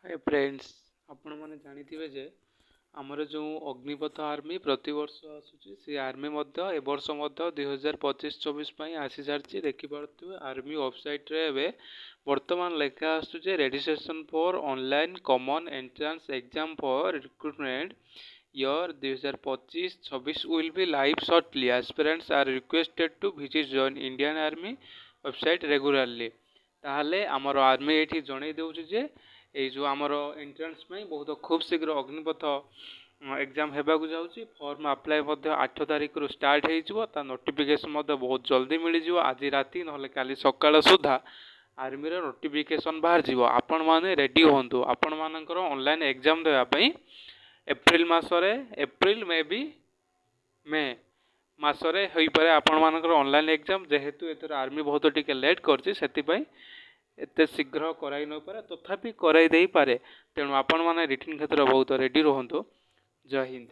Hi friends, आपण मैंने जानिथिबे जे आमर जो अग्निपथ आर्मी प्रतिवर्ष आसूची से आर्मी मध्य ए वर्ष मध्य 2025-24 ପାଇଁ आसी सारी देखिपे आर्मी वेबसाइट रे एबे वर्तमान लेखा आसुचे registration for online common entrance exam for recruitment year 2025-26 will be live shortly aspirants are requested to visit join Indian army website regularly. ताहले आमर आर्मी एठी जणै देउछि जे ये जो आमर एंट्रेंस में बहुत खूब शीघ्र अग्निपथ एग्जाम होगा जाऊँगी। फॉर्म अप्लाई 8 तारिख रु स्टार्ट हो नोटिफिकेशन बहुत जल्दी मिल जाव। आज राति ना काली सकाळ सुधा आर्मी रो नोटिफिकेशन बाहर जीवो। आपण माने रेडी होंतु आपण मानकर ऑनलाइन एग्जाम देवाई एप्रिल मासरे एप्रिल मे बी मे मासरे होई पारे आपण मानकर ऑनलाइन एग्जाम जेहेतु एथर आर्मी बहुत टिके लेट करछि सेति एते शीघ्र कराई न पारे तथापि कराई देई पारे। तेणु आपण माने रिटर्न क्षेत्र बहुत रेडी रहंतु। जय हिंद।